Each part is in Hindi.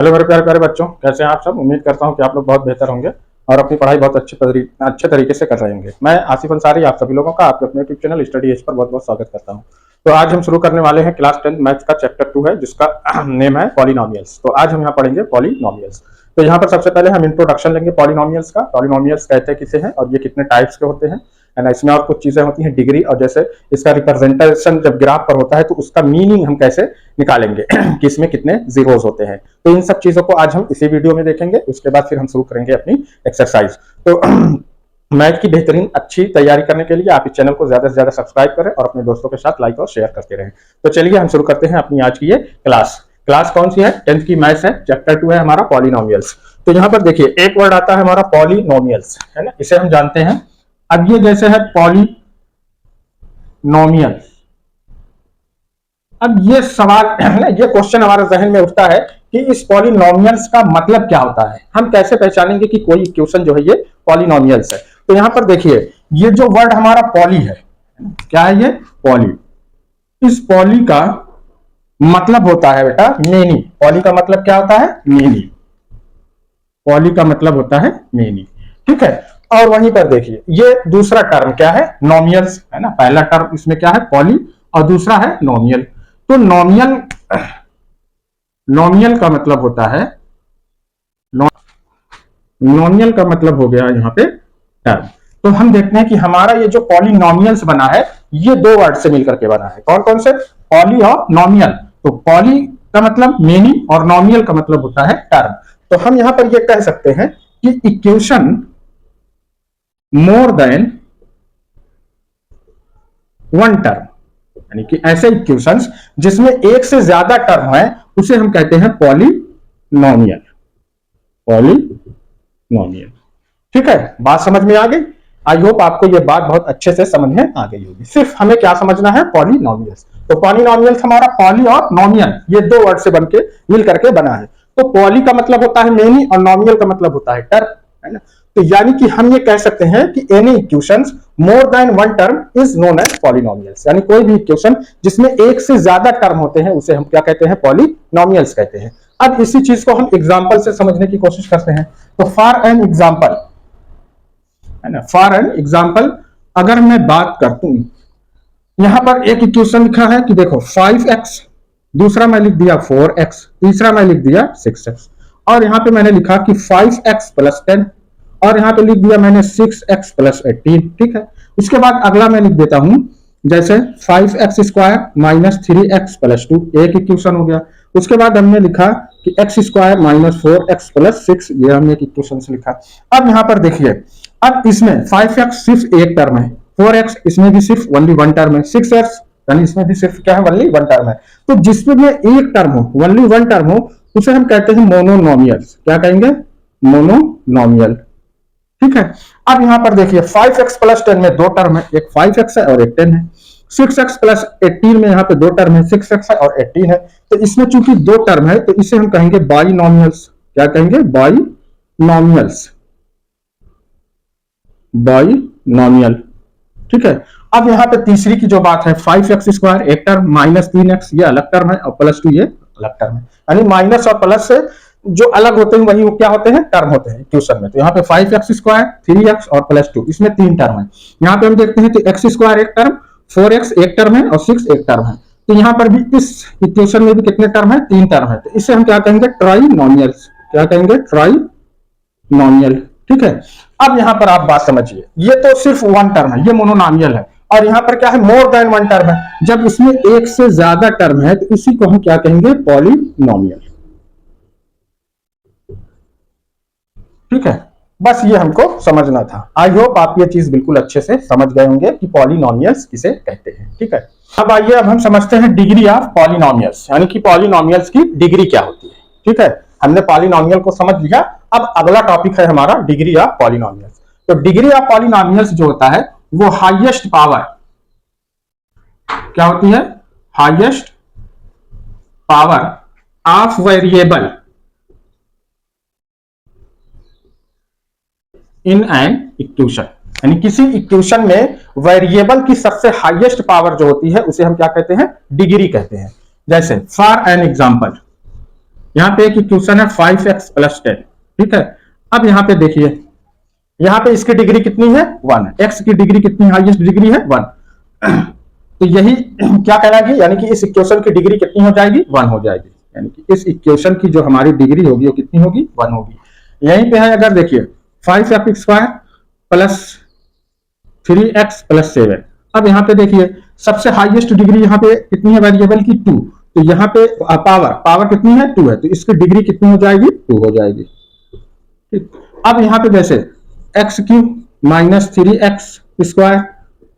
हेलो मेरे प्यारे प्यारे बच्चों, कैसे हैं आप सब। उम्मीद करता हूं कि आप लोग बहुत बेहतर होंगे और अपनी पढ़ाई बहुत अच्छे तरीके से कर रहे होंगे। मैं आसिफ अंसारी आप सभी लोगों का आपके अपने YouTube channel study as per बहुत बहुत स्वागत करता हूं। तो आज हम शुरू करने वाले हैं क्लास 10 मैथ्स का चैप्टर 2 है, जिसका नेम है पॉलिनोमियल्स। तो आज हम यहाँ पढ़ेंगे पॉलिनोमियल्स। तो यहाँ पर सबसे पहले हम इंट्रोडक्शन लेंगे पॉलिनोमियल्स का। पॉलिनोमियल्स कहते किसे हैं और ये कितने टाइप्स के होते हैं, है ना। इसमें और कुछ चीजें होती हैं, डिग्री, और जैसे इसका रिप्रेजेंटेशन जब ग्राफ पर होता है तो उसका मीनिंग हम कैसे निकालेंगे कि इसमें कितने जीरोस होते हैं। तो इन सब चीजों को आज हम इसी वीडियो में देखेंगे। उसके बाद फिर हम शुरू करेंगे अपनी एक्सरसाइज। तो मैथ की बेहतरीन अच्छी तैयारी करने के लिए आप इस चैनल को ज्यादा से ज्यादा सब्सक्राइब करें और अपने दोस्तों के साथ लाइक और शेयर करते रहें। तो चलिए हम शुरू करते हैं अपनी आज की ये क्लास कौन सी है, 10th की मैथ्स है, चैप्टर 2 है हमारा पॉलिनोमियल्स। तो यहाँ पर देखिए एक वर्ड आता है हमारा पॉलिनोमियल्स, है ना, इसे हम जानते हैं। अब ये जैसे है पॉलिनोमियल, अब ये सवाल है ना, ये क्वेश्चन हमारे जहन में उठता है कि इस पॉलिनोमियल्स का मतलब क्या होता है। हम कैसे पहचानेंगे कि कोई इक्वेशन जो है ये पॉलिनोमियल्स है। तो यहां पर देखिए ये जो वर्ड हमारा पॉली है, क्या है ये, पॉली। इस पॉली का मतलब होता है बेटा मेनी। पॉली का मतलब क्या होता है, मेनी। पॉली का मतलब होता है मेनी, ठीक है। और वहीं पर देखिए ये दूसरा टर्म क्या है, नोमियल्स, है ना। पहला टर्म इसमें क्या है, पॉली, और दूसरा है नोमियल। तो नोमियल का मतलब होता है, नोमियल का मतलब हो गया यहाँ पे टर्म। तो हम देखते हैं कि हमारा ये जो पॉलिनोमियल्स बना है ये दो वर्ड से मिलकर के बना है। कौन कौन से, पॉली और नोमियल। तो पॉली का मतलब मेनी और नोमियल का मतलब होता है टर्म। तो हम यहां पर ये कह सकते हैं कि इक्वेशन मोर देन वन टर्म, यानी कि ऐसे इक्वेशंस जिसमें एक से ज्यादा टर्म है उसे हम कहते हैं पॉलिनोमियल। पॉलिनोमियल, ठीक है। बात समझ में आ गई। आई होप आपको ये बात बहुत अच्छे से समझ में आ गई होगी। सिर्फ हमें क्या समझना है, पॉलिनोमियल्स। तो पॉलिनोमियल्स हमारा पॉली और नोमियल ये दो वर्ड से बनके मिल करके बना है। तो पॉली का मतलब होता है मेनी और नोमियल का मतलब होता है टर्म, है ना। तो यानी कि हम ये कह सकते हैं कि any equations more than one term is known as polynomials, यानी कोई भी इक्वेशन जिसमें एक से ज्यादा टर्म होते हैं उसे हम क्या कहते हैं, पॉलिनोमियल्स कहते हैं। अब इसी चीज को हम एग्जांपल से समझने की कोशिश करते हैं। तो फॉर एन एग्जांपल, है ना, फॉर एन एग्जांपल अगर मैं बात करता हूं, यहां पर एक इक्वेशन लिखा है कि देखो 5x, दूसरा मैं लिख दिया 4x, तीसरा मैं लिख दिया 6x, और यहां पे मैंने लिखा कि 5x + 10, और यहां पे लिख दिया मैंने 6x + 18, ठीक है। उसके बाद अगला मैं लिख देता हूं जैसे 5x² - 3x + 2, एक इक्वेशन हो गया। उसके बाद हमने लिखा कि x² - 4x + 6, ये हमने एक इक्वेशन से लिखा। अब यहां पर देखिए, अब इसमें 5x सिर्फ एक टर्म है, 4x इसमें भी सिर्फ ओनली वन टर्म है, 6x यानी इसमें भी सिर्फ क्या है, ओनली वन टर्म है। तो जिसमें एक टर्म हो, ओनली वन टर्म हो, उसे हम कहते हैं मोनोनोमियल्स। क्या कहेंगे, मोनोनोमियल, ठीक है। अब यहां पर देखिए 5x + 10 में दो टर्म है, एक 5x है और एक 10 है। 6x + 18 में यहाँ पे दो टर्म है, 6x है और 18 है। तो इसमें चूंकि दो टर्म है तो इसे हम कहेंगे बाइनोमियल्स। क्या कहेंगे, बाइनोमियल्स, बाइनोमियल, ठीक है। अब यहाँ पे तीसरी की जो बात है, 5x² एक टर्म, -3x ये अलग टर्म है, और +2 ये अलग टर्म है। यानी माइनस और प्लस से जो अलग होते हैं वही वो क्या होते हैं, टर्म होते हैं इक्वेशन में। तो यहाँ पे 5x², 3x और +2 इसमें तीन टर्म है। यहाँ पे हम देखते हैं कि x² एक टर्म, 4x एक टर्म है और 6 एक टर्म है। तो यहाँ पर भी इस इक्वेशन में भी कितने टर्म है, तीन टर्म है। तो इसे हम क्या कहेंगे, ट्राइनोमियल्स। क्या कहेंगे, ट्राइनोमियल, ठीक है। अब यहां पर आप बात समझिए, ये तो सिर्फ वन टर्म है, ये मोनोनोमियल है। और यहां पर क्या है, मोर देन वन टर्म है। जब इसमें एक से ज्यादा टर्म है तो इसी को हम क्या कहेंगे, पॉलिनोमियल, ठीक है। बस ये हमको समझना था। आई होप आप ये चीज बिल्कुल अच्छे से समझ गए होंगे कि पॉलिनोमियल्स किसे कहते हैं, ठीक है। अब आइए, अब हम समझते हैं डिग्री ऑफ पॉलिनोमियल्स, यानी कि पॉलिनोमियल्स की डिग्री क्या होती है, ठीक है। हमने पॉलिनोमियल को समझ लिया। अब अगला टॉपिक है हमारा डिग्री ऑफ पॉलिनोमियल्स। तो डिग्री ऑफ पॉलिनोमियल्स जो होता है वो हाईएस्ट पावर, क्या होती है, highest power of variable in an equation, यानी किसी इक्वेशन में वेरिएबल की सबसे हाईएस्ट पावर जो होती है उसे हम क्या कहते हैं, डिग्री कहते हैं। जैसे फॉर एन एग्जांपल, यहाँ पे एक इक्वेशन है 5x + 10, ठीक है। अब यहाँ पे देखिए, यहाँ पे इसकी डिग्री कितनी है 1 है, x की डिग्री कितनी हाईएस्ट डिग्री है 1। तो यही क्या कहलाएगी, यानी कि इस इक्वेशन की डिग्री कितनी हो जाएगी 1 हो जाएगी, यानी कि इस इक्वेशन की जो हमारी डिग्री होगी वो कितनी होगी 1 होगी। यहीं पे है, अगर देखिए 5x² + 3x + 7। अब यहाँ पे देखिए सबसे हाईएस्ट डिग्री यहाँ पे कितनी है वेरिएबल की 2, तो यहाँ पे पावर कितनी है 2 है, तो इसकी डिग्री कितनी हो जाएगी 2 हो जाएगी, ठीक। अब यहाँ पे जैसे x³ - 3x²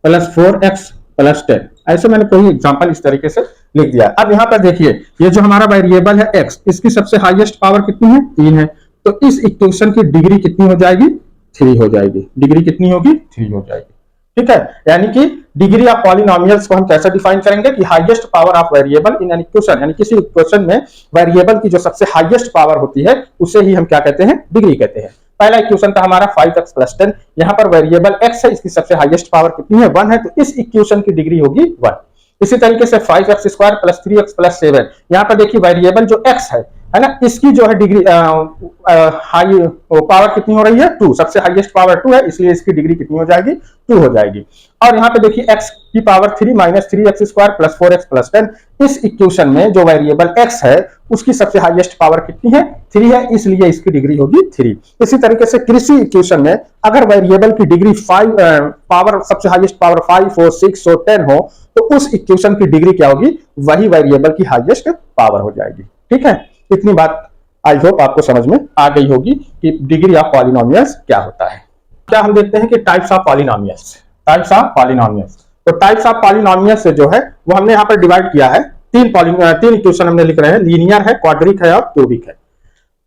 + 4x + 10, ऐसे मैंने कोई एग्जांपल इस तरीके से लिख दिया। अब यहाँ पर देखिए ये जो हमारा वेरिएबल है x, इसकी सबसे हाईएस्ट पावर कितनी है 3 है, तो इस इक्वेशन की डिग्री कितनी हो जाएगी 3 हो जाएगी, डिग्री कितनी होगी 3 हो जाएगी, ठीक है। यानी कि डिग्री ऑफ पॉलिनोमियल्स को हम कैसे डिफाइन करेंगे कि highest power of variable in an equation, यानी किसी इक्वेशन में वेरिएबल की जो सबसे हाईएस्ट पावर होती है उसे ही हम क्या कहते हैं, डिग्री कहते हैं। पहला इक्वेशन था हमारा 5x + 10, यहाँ पर वेरिएबल x है, इसकी सबसे हाईएस्ट पावर कितनी है 1 है, तो इस इक्वेशन की डिग्री होगी 1। इसी तरीके से 5x² + 3x + 7, यहाँ पर देखिए वेरिएबल जो x है ना, इसकी जो है डिग्री हाई पावर कितनी हो रही है 2, सबसे हाईएस्ट पावर 2 है, इसलिए इसकी डिग्री कितनी हो जाएगी 2 हो जाएगी। और यहाँ पे देखिए x की पावर 3 - 3x² + 4x + 10, इस इक्वेशन में जो वेरिएबल x है उसकी सबसे हाईएस्ट पावर कितनी है 3 है, इसलिए इसकी डिग्री होगी 3। इसी तरीके से कृषि इक्वेशन में अगर वेरिएबल की डिग्री 5 पावर सबसे हाईएस्ट पावर 5 हो, 6 हो, 10 हो, तो उस इक्वेशन की डिग्री क्या होगी, वही वेरिएबल की हाईएस्ट पावर हो जाएगी, ठीक है। इतनी बात आई होप आपको समझ में आ गई होगी कि डिग्री ऑफ पॉलिनोमियल्स क्या होता है। क्या हम देखते हैं कि types of polynomials, types of polynomials. तो टाइप्स ऑफ पॉलिनोमियल्स से जो है वो हमने यहाँ पर डिवाइड किया है, तीन इक्वेशन हमने लिख रहे हैं, लीनियर है, क्वाड्रिक है और क्यूबिक है।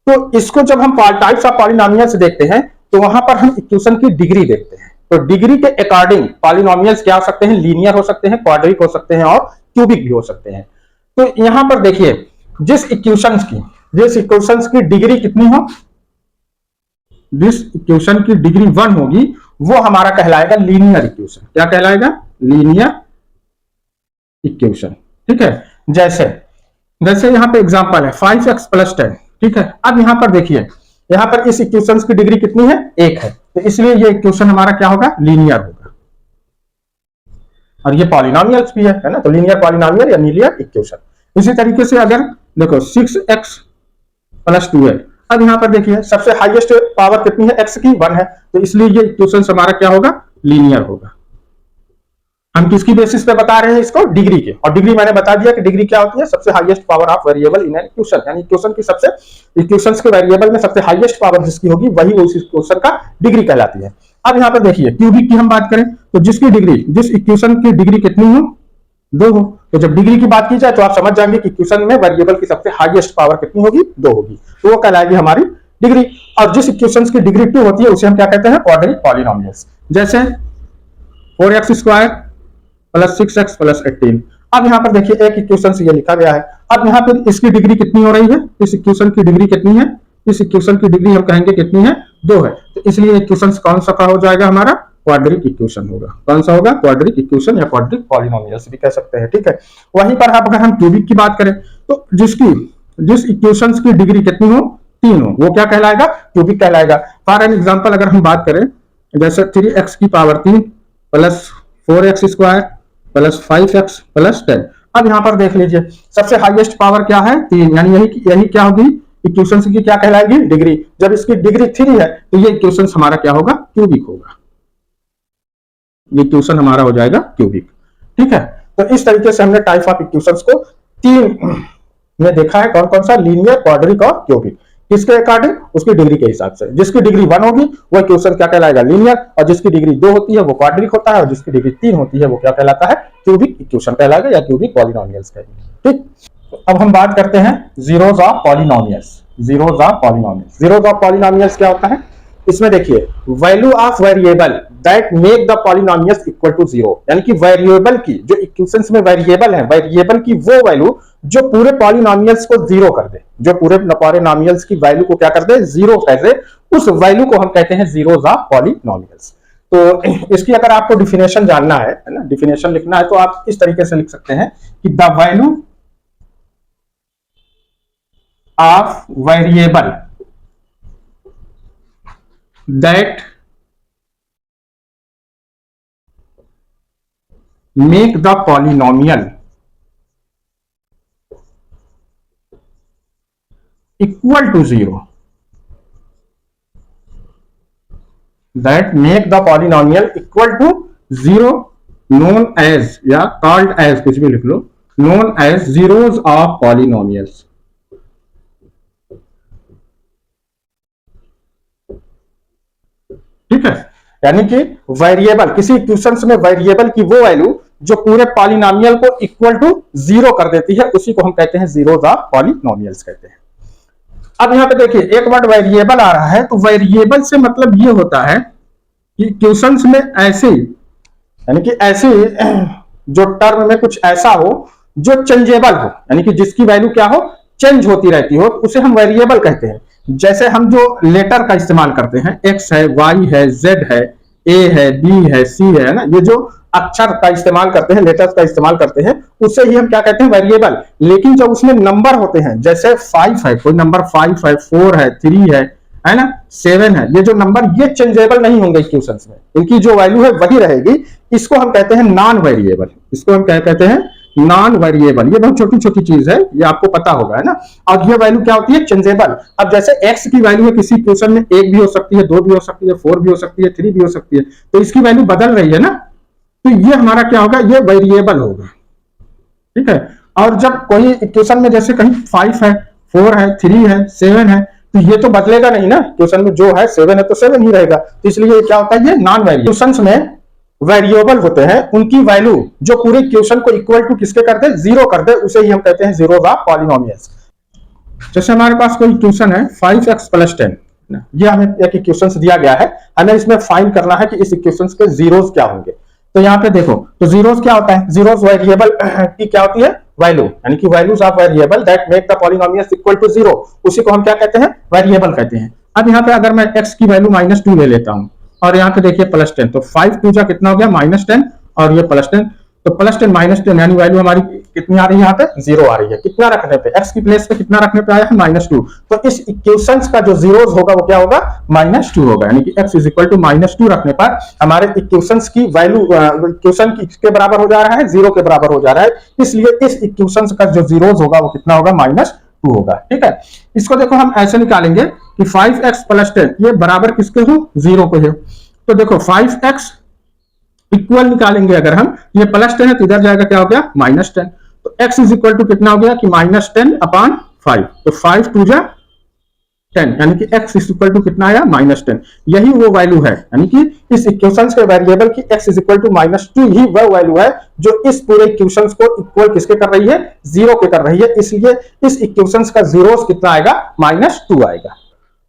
तो इसको जब हम टाइप्स ऑफ पॉलिनोमियल्स देखते हैं तो वहां पर हम इक्वेशन की डिग्री देखते हैं। तो डिग्री के अकॉर्डिंग पॉलिनोमियल्स क्या हो सकते हैं, लीनियर हो सकते हैं, क्वाड्रिक हो सकते हैं और क्यूबिक भी हो सकते हैं। तो यहां पर देखिए जिस इक्वेशंस की डिग्री कितनी हो, जिस इक्वेशन की डिग्री 1 होगी वो हमारा कहलाएगा लीनियर इक्वेशन। क्या कहलाएगा, लीनियर इक्वेशन, ठीक है। जैसे यहां पे एग्जांपल है 5x + 10, ठीक है। अब यहां पर देखिए यहां पर इस इक्वेशन की डिग्री कितनी है 1 है, तो इसलिए ये इक्वेशन हमारा क्या होगा, लीनियर होगा। और ये पॉलिनोमियल्स भी है ना, तो लीनियर पॉलिनोमियल या लीनियर इक्वेशन। इसी तरीके से अगर देखो 6x + 2 है, अब यहां पर देखिए सबसे हाईएस्ट पावर कितनी है x की 1 है, तो इसलिए ये इक्वेशन हमारा क्या होगा, लीनियर होगा। हम किसकी बेसिस पे बता रहे हैं इसको, डिग्री के, और डिग्री मैंने बता दिया कि डिग्री क्या होती है, सबसे highest power of variable in an equation, यानी इक्वेशंस के वेरिएबल में सबसे हाईएस्ट पावर जिसकी होगी वही उस इक्वेशन का डिग्री कहलाती है। अब यहां पर देखिए क्यूबिक की हम बात करें तो जिस इक्वेशन की डिग्री कितनी हो 2 हो, तो जब डिग्री की बात की जाए तो आप समझ जाएंगे कि इक्वेशन में वेरिएबल की सबसे हाईएस्ट पावर कितनी होगी 2 होगी, तो वो कहलाएगी हमारी डिग्री। और जिस इक्वेशन की डिग्री 2 होती है उसे हम क्या कहते हैं, क्वाड्रिक पॉलिनोमियल्स। जैसे 4x² + 6x + 18। अब यहां पर देखिए एक इक्वेशन से ये लिखा गया है, अब यहां पर इसकी डिग्री कितनी हो रही है, इस इक्वेशन की डिग्री कितनी है, इस इक्वेशन की डिग्री हम कहेंगे कितनी है 2 है, तो इसलिए इक्वेशन कौन सा हो जाएगा हमारा, क्वाड्रिक इक्वेशन होगा। कौन सा होगा, क्वाड्रिक इक्वेशन या क्वाड्रिक पॉलिनोमियल्स भी कह सकते हैं, ठीक है। वहीं पर अगर हम क्यूबिक की बात करें तो जिस इक्वेशंस की डिग्री कितनी हो 3 हो, वो क्या कहलाएगा, क्यूबिक कहलाएगा। फॉर एन एग्जांपल अगर हम बात करें जैसे 3x की पावर 3 + 4x² + 5x + 10। अब यहां पर देख लीजिए सबसे हाईएस्ट पावर क्या है 3, यानी यही क्या होगी, इक्वेशन की क्या कहलाएगी, डिग्री। जब इसकी डिग्री 3 है तो ये इक्वेशन हमारा क्या होगा, क्यूबिक होगा, ये इक्वेशन हमारा हो जाएगा क्यूबिक, ठीक है। तो इस तरीके से हमने टाइप ऑफ इक्वेशंस को 3 में देखा है, कौन कौन सा, लीनियर, क्वाड्रिक और क्यूबिक। किसके अकॉर्डिंग, उसकी डिग्री के हिसाब से। जिसकी डिग्री 1 होगी वो इक्वेशन क्या कहलाएगा, लीनियर, और जिसकी डिग्री 2 होती है वो क्वाड्रिक होता है, और जिसकी डिग्री 3 होती है वो क्या कहलाता है, क्यूबिक इक्वेशन कहलाएगा या क्यूबिक पॉलिनोमियल्स कहलाएगा, ठीक। तो अब हम बात करते हैं zeros of polynomials. Zeros of polynomials क्या होता है, इसमें देखिए value of variable that make the polynomials equal to 0, यानी कि वेरिएबल की जो इक्वेशंस में वेरिएबल है, वेरिएबल की वो वैल्यू जो पूरे पॉलिनोमियल्स को 0 कर दे, जो पूरे पॉलिनोमियल्स की वैल्यू को क्या कर दे, 0 कर दे, उस वैल्यू को हम कहते हैं जीरोस ऑफ पॉलिनोमियल्स। तो इसकी अगर आपको डिफिनेशन जानना है ना, डिफिनेशन लिखना है, तो आप इस तरीके से लिख सकते हैं कि the value of variable that make the polynomial equal to zero, that make the polynomial equal to zero, known as या called as, कुछ भी लिख लो, known as zeros of polynomials। ठीक है, यानी कि वेरिएबल, किसी इक्वेशंस में वेरिएबल की वो वैल्यू जो पूरे पॉलिनोमियल को इक्वल टू जीरो कर देती है, उसी को हम कहते हैं जीरोस ऑफ पॉलिनोमियल्स कहते हैं। अब यहां पे देखिए एक वर्ड वेरिएबल आ रहा है, तो वेरिएबल से मतलब ये होता है कि क्वेश्चंस में ऐसे, यानी कि ऐसे जो टर्म में कुछ ऐसा हो जो चेंजेबल हो, यानी कि जिसकी वैल्यू क्या हो, चेंज होती रहती हो, उसे हम वेरिएबल कहते हैं। जैसे हम जो लेटर का इस्तेमाल करते हैं, एक्स है, वाई है, जेड है, ए है, बी है, सी है ना, ये जो अक्षर का इस्तेमाल करते हैं, लेटर्स का इस्तेमाल करते हैं, उससे ही हम क्या कहते हैं, वेरिएबल। लेकिन जब उसमें नंबर होते हैं, जैसे 5 है, कोई नंबर 5 है, 4 है, 3 है ना, 7 है, ये जो नंबर ये चेंजेबल नहीं होंगे इक्वेशंस में, इनकी जो वैल्यू है वही रहेगी। इसको हम कहते हैं नॉन वेरिएबल, इसको हम क्या कहते हैं, नॉन वेरिएबल। ये बहुत छोटी छोटी चीज है, ये आपको पता होगा, है ना। और ये वैल्यू क्या होती है, चेंजेबल। अब जैसे x की वैल्यू है किसी इक्वेशन में 1 भी हो सकती है, 2 भी हो सकती है, 4 भी हो सकती है, 3 भी हो सकती है, तो इसकी वैल्यू बदल रही है ना, तो ये हमारा क्या होगा, ये वेरिएबल होगा। ठीक है, और जब कोई इक्वेशन में जैसे कहीं 5 है, 4 है, 3 है, 7 है, तो ये तो बदलेगा नहीं ना, इक्वेशन में जो है 7 है तो 7 ही रहेगा, तो इसलिए क्या होता है, ये नॉन वेरिएबल। इक्वेशंस में वेरिएबल होते हैं, उनकी वैल्यू जो पूरे इक्वेशन को इक्वल टू किसके कर दे, जीरो कर दे, उसे ही हम कहते हैं जीरोस ऑफ पॉलिनोमियल्स। जैसे हमारे पास कोई इक्वेशन है 5x + 10, ये हमें एक इक्वेशन दिया गया है, हमें इसमें फाइंड करना है कि इस इक्वेशन के जीरोस क्या होंगे। तो यहाँ पे देखो, तो जीरोस क्या होता है, जीरोस वेरिएबल की क्या होती है, वैल्यू, यानी कि values of variable that make the polynomials equal to zero, उसी को हम क्या कहते हैं, वेरिएबल कहते हैं। अब यहाँ पे अगर मैं x की वैल्यू -2 ले लेता हूं, और यहाँ पे देखिए +10, तो 5 2 कितना हो गया, -10, और ये +10, तो +10 -10 यानी वैल्यू हमारी कितनी आ रही है, यहाँ पे 0 आ रही है। कितना रखने पे, x की प्लेस पे कितना रखने पे आया है, -2, तो इस इक्वेशंस का जो जीरोस होगा वो क्या होगा, -2 होगा, यानी कि x = -2 रखने पर हमारे इक्वेशंस की वैल्यू इक्वेशन किसके बराबर हो जा रहा है, 0 के बराबर हो जा रहा है, इसलिए इस इक्वेशंस का जो जीरोस होगा वो कितना होगा, -2 होगा। ठीक है, इसको देखो हम ऐसे निकालेंगे कि 5x + 10 ये बराबर किसके हो, 0 के हो। तो देखो 5x इक्वल निकालेंगे अगर हम, ये +10 है तो इधर जाएगा, क्या हो गया, -10, तो x = कितना हो गया कि -10/5, तो 5 2 10, यानी कि x = कितना आया, -10। यही वो वैल्यू है, यानी कि इस इक्वेशंस के वेरिएबल की x = -2 ही वह वैल्यू है जो इस पूरे इक्वेशंस को इक्वल किसके कर रही है, 0 के कर रही है, इसलिए इस इक्वेशंस का जीरोस कितना आएगा, -2 आएगा।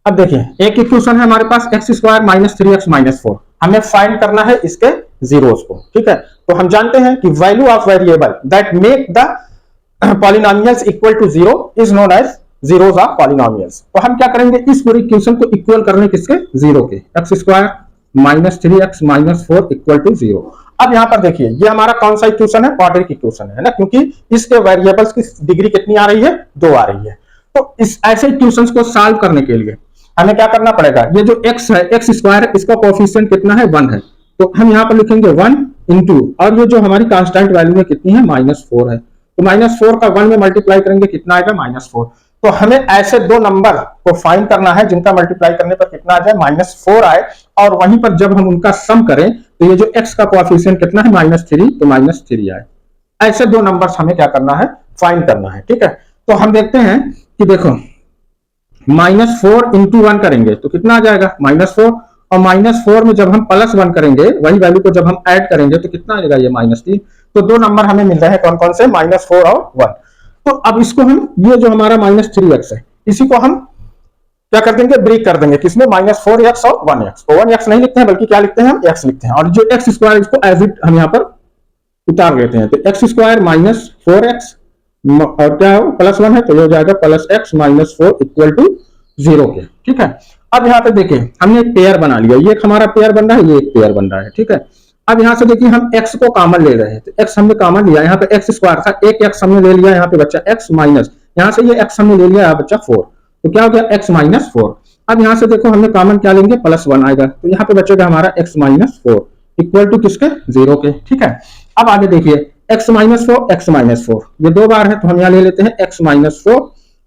अब देखिए एक इक्वेशन है हमारे पास x² - 3x - 4, हमें फाइंड करना है इसके जीरोस को। ठीक है, तो हम जानते हैं कि value of variable that make the polynomials equal to 0 is known as zeros of polynomials. तो हम क्या करेंगे, इस पूरी इक्वेशन को इक्वल करने किसके, 0 के, x² - 3x - 4 = 0। अब यहां पर देखिए ये हमारा कौन सा इक्वेशन है, क्वाड्रेटिक इक्वेशन है ना, क्योंकि इसके वेरिएबल्स की डिग्री कितनी आ रही है, 2 आ रही है। तो इस ऐसे इक्वेशंस को सॉल्व करने के लिए हमें क्या करना पड़ेगा, ये जो x है, x² है, इसका कोएफिशिएंट कितना है, 1 है, तो हम यहाँ पर लिखेंगे 1 * और ये जो हमारी कांस्टेंट वैल्यू है कितनी है, -4 है, तो -4 का 1 में मल्टीप्लाई करेंगे कितना आएगा, -4। तो हमें ऐसे दो नंबर को फाइंड करना है जिनका मल्टीप्लाई करने पर कितना आ जाए, -4 आए, और वहीं पर जब हम उनका सम करें तो ये जो x का कोएफिशिएंट कितना है, -3, तो -3 आए। ऐसे दो नंबर्स हमें क्या करना है, फाइंड करना है। ठीक है, तो हम देखते हैं कि देखो -4 × 1 करेंगे तो कितना आ जाएगा, -4, और -4 में जब हम +1 करेंगे, वही वैल्यू को जब हम ऐड करेंगे तो कितना आ जाएगा, ये -3। तो दो नंबर हमें मिल रहे हैं, कौन कौन से, -4 और 1। तो अब इसको हम, ये जो हमारा -3x है, इसी को हम क्या कर देंगे, ब्रेक कर देंगे, किसमें, -4x और 1x। तो 1x नहीं लिखते हैं, बल्कि क्या लिखते हैं, हम x लिखते हैं, और जो x² इसको एज इट हम यहाँ पर उतार लेते हैं, तो x² - 4x और क्या है, +1 है, तो ये हो जाएगा +x - 4 = 0 के। ठीक है, अब यहाँ पे देखिए हमने एक पेयर बना लिया, ये एक हमारा पेयर बन रहा है, ये एक पेयर बन रहा है। ठीक है, अब यहाँ से देखिए हम x को कॉमन ले रहे हैं, तो x हमने कॉमन लिया, यहाँ पे x² था, एक x हमने ले लिया, यहाँ पे बच्चा x माइनस, यहाँ से ये x हमने ले लिया बच्चा 4, तो क्या हो गया x माइनस 4। अब यहाँ से देखो हमने कॉमन क्या लेंगे, +1 आएगा, तो यहाँ पे बचेगा हमारा x माइनस 4 इक्वल टू किसके, 0 के। ठीक है, अब आगे देखिए x माइनस 4 ये 2 बार है, तो हम यहाँ ले लेते हैं x माइनस 4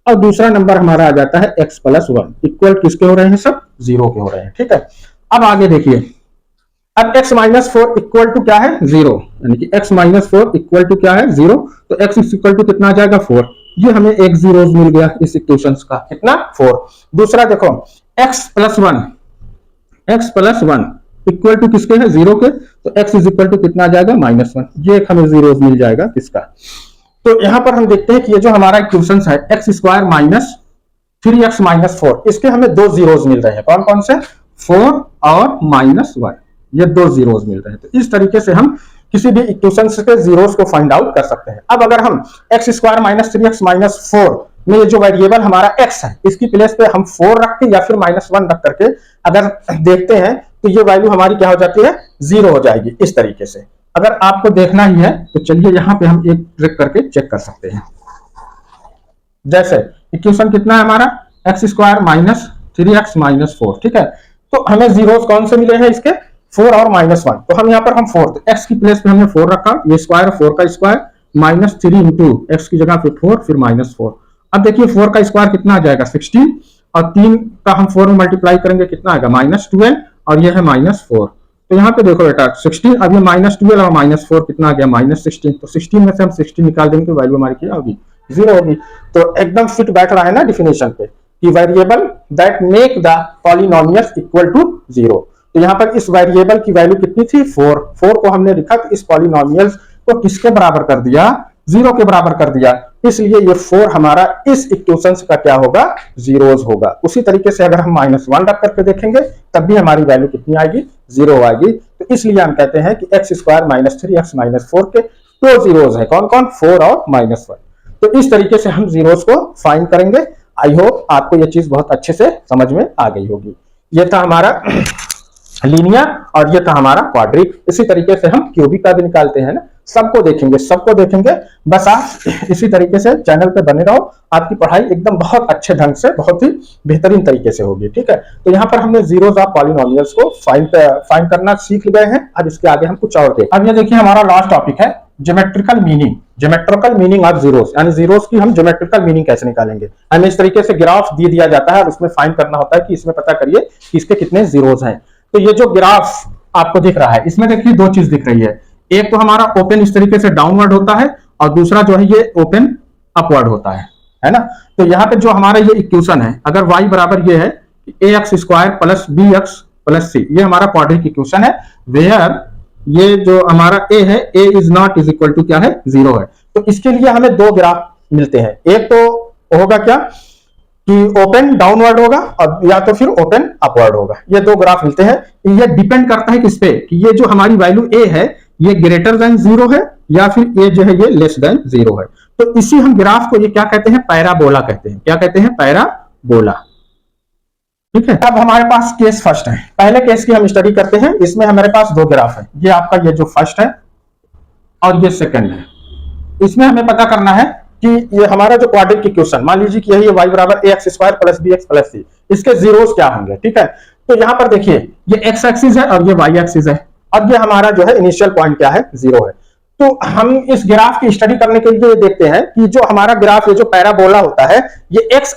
और दूसरा नंबर हमारा आ जाता है x प्लस 1 इक्वल किसके हो रहे हैं, सब 0 के हो रहे हैं। ठीक है, अब आगे देखिए, अब x माइनस 4 इक्वल टू क्या है, 0, यानी कि x माइनस 4 इक्वल टू क्या है, 0, तो x इक्वल टू कितना आ जाएगा, 4। ये हमें एक जीरो मिल गया इस इक्वेशन का, कितना, 4। दूसरा देखो x प्लस 1 इक्वल टू किसके है, 0 के, तो x इज इक्वल टू कितना आ जाएगा, -1। ये एक हमें जीरो मिल जाएगा किसका। तो यहां पर हम देखते हैं कि ये जो हमारा इक्वेशन है x square minus 3x minus 4, इसके हमें 2 जीरोस मिल रहे हैं। कौन कौन से, 4 और -1, ये 2 जीरोस मिल रहे हैं। तो इस तरीके से हम किसी भी इक्वेशन के जीरोस को फाइंड आउट कर सकते हैं। अब अगर हम x square minus 3x minus 4 में ये जो वेरिएबल हमारा x है, इसकी प्लेस पे हम 4 रख के या फिर -1 रख करके अगर देखते हैं तो ये वैल्यू हमारी क्या हो जाती है, 0 हो जाएगी। इस तरीके से अगर आपको देखना ही है तो चलिए यहाँ पे हम एक ट्रिक करके चेक कर सकते हैं। जैसे इक्वेशन कितना है हमारा, x square minus 3x minus 4। ठीक है, तो हमें जीरोस कौन से मिले हैं इसके, 4 और -1। तो हम यहाँ पर हम 4, तो x की प्लेस पे हमने 4 रखा, ये स्क्वायर 4 का स्क्वायर माइनस 3 इंटू x की जगह पे 4 फिर -4। अब देखिए 4 का स्क्वायर कितना आ जाएगा, 16, और 3 का हम 4 में मल्टीप्लाई करेंगे कितना आएगा, -12, और ये है -4। तो यहाँ पे देखो बेटा 16, अब ये -12 और -4 कितना आ गया, -16। तो 16 में से हम 16 निकाल देंगे तो वैल्यू हमारी क्या होगी, 0 होगी। तो एकदम फिट बैठ रहा है ना डिफिनेशन पे कि variable that make the polynomials equal to 0। तो यहाँ पर इस वेरिएबल की वैल्यू कितनी थी, 4 को हमने लिखा, तो इस पॉलिनोमियल्स को किसके बराबर कर दिया, 0 के बराबर कर दिया, इसलिए ये 4 हमारा इस इक्वेशन का क्या होगा, जीरोस होगा। उसी तरीके से अगर हम -1 रख करके देखेंगे तब भी हमारी वैल्यू कितनी आएगी, 0 आएगी। तो इसलिए हम कहते हैं कि x square minus 3x minus 4 के 2 जीरोस है, कौन कौन, 4 और -1। तो इस तरीके से हम जीरोस को फाइंड करेंगे। आई होप आपको ये चीज बहुत अच्छे से समझ में आ गई होगी। ये था हमारा लीनियर और ये था हमारा क्वाड्रिक। इसी तरीके से हम क्यूबिक का भी निकालते हैं ना, सबको देखेंगे। बस आप इसी तरीके से चैनल पे बने रहो, आपकी पढ़ाई एकदम बहुत अच्छे ढंग से, बहुत ही बेहतरीन तरीके से होगी। ठीक है, तो यहाँ पर हमने जीरोस ऑफ पॉलिनोमियल्स को फाइंड करना सीख गए हैं। अब इसके आगे हम कुछ और देखें। अब ये देखिए हमारा लास्ट टॉपिक है ज्योमेट्रिकल मीनिंग ऑफ जीरोस, यानी जीरोस की हम ज्योमेट्रिकल मीनिंग कैसे निकालेंगे। हमें इस तरीके से ग्राफ दिया जाता है और उसमें फाइंड करना होता है कि इसमें पता करिए कि इसके कितने जीरोस हैं। तो ये जो ग्राफ आपको दिख रहा है, इसमें देखिए 2 चीज दिख रही है, एक तो हमारा ओपन इस तरीके से डाउनवर्ड होता है और दूसरा जो है ये ओपन अपवर्ड होता है ना। तो यहाँ पे जो हमारा ये इक्वेशन है, अगर y बराबर ये है ax square plus bx plus c, ये हमारा क्वाड्रिक इक्वेशन है, वेयर ये जो हमारा a है, a is not is equal to क्या है, 0 है। तो इसके लिए हमें 2 ग्राफ मिलते हैं, एक तो होगा क्या कि ओपन डाउनवर्ड होगा और या तो फिर ओपन अपवर्ड होगा। ये 2 ग्राफ मिलते हैं। ये डिपेंड करता है किस पे, कि ये जो हमारी वैल्यू a है ये ग्रेटर देन 0 है या फिर ये जो है ये लेस देन 0 है। तो इसी हम ग्राफ को ये क्या कहते हैं, पैराबोला कहते हैं। क्या कहते हैं, पैराबोला। ठीक है, अब हमारे पास केस फर्स्ट है, पहले केस की हम स्टडी करते हैं। इसमें हमारे पास 2 ग्राफ है, ये आपका ये जो फर्स्ट है और ये सेकंड है। इसमें हमें पता करना है कि ये हमारा जो क्वाड्रिक इक्वेशन, मान लीजिए कि यही y बराबर ax square plus bx plus c, इसके जीरोस क्या होंगे। ठीक है, तो यहाँ पर देखिए ये x एक्सिस है और ये y एक्सिस है, और ये हमारा जो है इनिशियल पॉइंट क्या है, 0 है। तो हम इस ग्राफ की स्टडी करने के लिए देखते हैं कि जो हमारा ग्राफ, ये जो पैराबोला होता है, ये x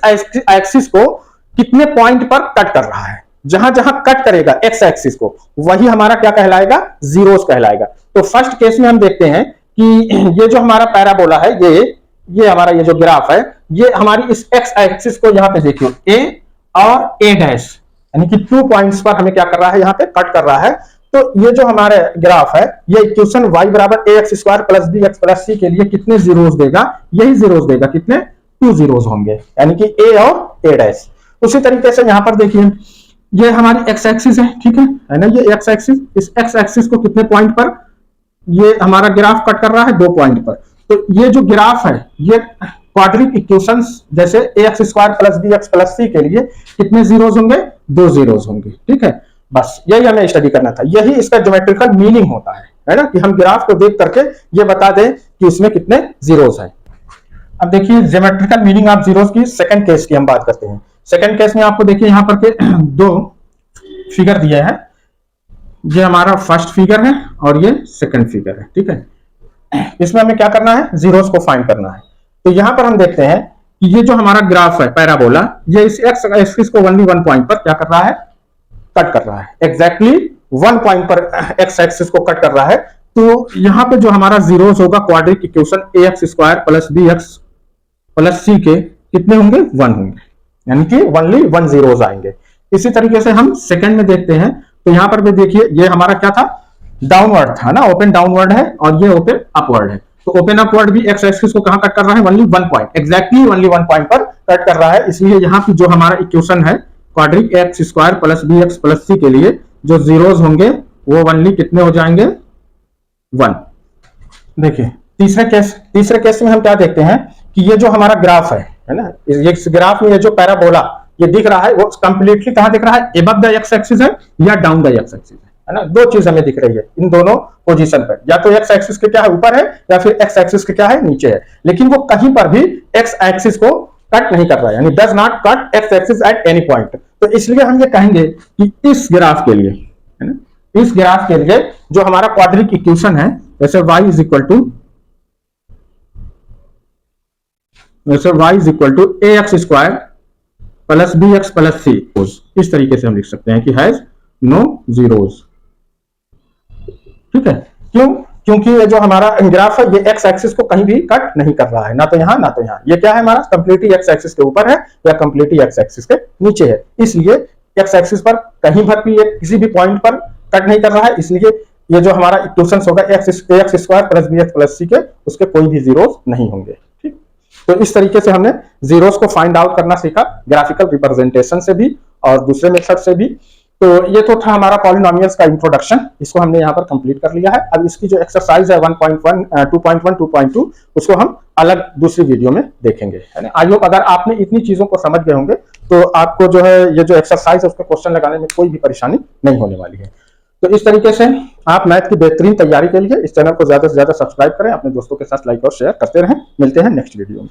एक्सिस को कितने पॉइंट पर कट कर रहा है। जहां जहां कट करेगा x एक्सिस को, वही हमारा क्या कहलाएगा, जीरोस कहलाएगा। तो फर्स्ट केस में हम देखते हैं कि ये जो हमारा पैराबोला है, ये हमारा ये जो ग्राफ है, ये हमारी इस x एक्सिस को यहाँ पे देखिए a और a डैश, यानी कि 2 पॉइंट्स पर हमें क्या कर रहा है, यहाँ पे कट कर रहा है। तो ये जो हमारे ग्राफ है, ये इक्वेशन y बराबर ax square plus bx plus c के लिए कितने जीरोस देगा, यही जीरोस देगा, कितने, 2 जीरोस होंगे, यानी कि a और a डैश। उसी तरीके से यहाँ पर देखिए ये हमारी x एक्सिस है, ठीक है ना, ये x एक्सिस, इस x एक्सिस को कितने पॉइंट पर ये हमारा ग्राफ कट कर रहा है, 2 पॉइंट पर। तो ये जो ग्राफ है, ये क्वाड्रिक इक्वेशंस जैसे ax square plus bx plus c के लिए कितने जीरोस होंगे, 2 जीरोस होंगे। ठीक है, बस यही हमें स्टडी करना था, यही इसका ज्योमेट्रिकल मीनिंग होता है ना, कि हम ग्राफ को देख करके ये बता दें कि इसमें कितने जीरोस हैं। अब देखिए ज्योमेट्रिकल मीनिंग ऑफ जीरोस की सेकंड केस की हम बात करते हैं। सेकंड केस में आपको देखिए यहाँ पर के दो फिगर दिए हैं, ये हमारा फर्स्ट फिगर है और ये सेकंड फिगर है, ठीक है। इसमें हमें क्या करना है, जीरोस को फाइंड करना है। तो यहां पर हम देखते हैं कि ये जो हमारा ग्राफ है पैराबोला, ये इस एक्स एक्सिस को ओनली वन पॉइंट पर क्या कर रहा है, कट कर रहा है। एग्जैक्टली वन पॉइंट पर एक्स एक्सिस को कट कर रहा है। तो यहां पे जो हमारा जीरोस होगा quadratic equation a x square plus b x plus c के कितने होंगे, वन होंगे, यानी कि ओनली वन जीरोस आएंगे। इसी तरीके से हम सेकंड में देखते हैं, तो यहां पर भी देखिए ये हमारा क्या था, डाउनवर्ड था ना, ओपन डाउनवर्ड है और ये ओपन अपवर्ड है। तो ओपन अपवर्ड भी एक्स एक्सिस को कहां कट कर रहा है, only one point, exactly only one point पर कट कर रहा है। इसलिए यहाँ की जो हमारा इक्वेशन है quadratic x square plus b x plus c के लिए जो जीरोस होंगे वो ओनली कितने हो जाएंगे, वन। देखिए तीसरे केस में हम क्या देखते हैं कि ये जो हमारा ग्राफ है ना, इस ग्राफ में ये जो पैराबोला ये दिख रहा है वो कंप्लीटली कहां दिख रहा है, एबव द एक्स एक्सिस है या डाउन द एक्स एक्सिस है ना। दो चीज हमें दिख रही है इन दोनों पोजीशन पर, या तो एक्स एक्सिस के क्या है ऊपर है या फिर एक्स एक्सिस के क्या है नीचे है, लेकिन वो कहीं पर भी एक्स एक्सिस को कट नहीं कर रहा है, यानी does not cut x axis at any point. तो इसलिए हम ये कहेंगे कि इस ग्राफ के लिए है ना, इस ग्राफ के लिए जो हमारा क्वाड्रिक इक्वेशन है, जैसे y is equal to a x square plus b x plus c, इस तरीके से हम लिख सकते हैं कि हैज नो जीरोस, ठीक है। क्यों, क्योंकि ये जो हमारा ग्राफ है ये एक्स एक्सिस को कहीं भी कट नहीं कर रहा है, ना तो यहां ना तो यहां। ये क्या है हमारा, कंप्लीटली एक्स एक्सिस के ऊपर है या कंप्लीटली एक्स एक्सिस के नीचे है, इसलिए एक्स एक्सिस पर कहीं पर भी किसी भी पॉइंट पर कट नहीं कर रहा है। इसलिए ये जो हमारा इक्वेशन होगा x square plus b x plus c के, उसके कोई भी जीरोस नहीं होंगे, ठीक। तो इस तरीके से हमने जीरोस को फाइंड आउट करना सीखा, ग्राफिकल रिप्रेजेंटेशन से भी और दूसरे मेथड से भी। तो ये तो था हमारा पॉलिनोमियल्स का इंट्रोडक्शन, इसको हमने यहाँ पर कंप्लीट कर लिया है। अब इसकी जो एक्सरसाइज है 1.1 2.1 2.2 उसको हम अलग दूसरी वीडियो में देखेंगे, है ना। आई होप अगर आपने इतनी चीजों को समझ गए होंगे तो आपको जो है ये जो एक्सरसाइज है उसके क्वेश्चन लगाने में कोई भी परेशानी नहीं होने वाली है। तो इस तरीके से आप मैथ की बेहतरीन तैयारी के लिए इस चैनल को ज्यादा से ज्यादा सब्सक्राइब करें, अपने दोस्तों के साथ लाइक और शेयर करते रहें। मिलते हैं नेक्स्ट वीडियो में।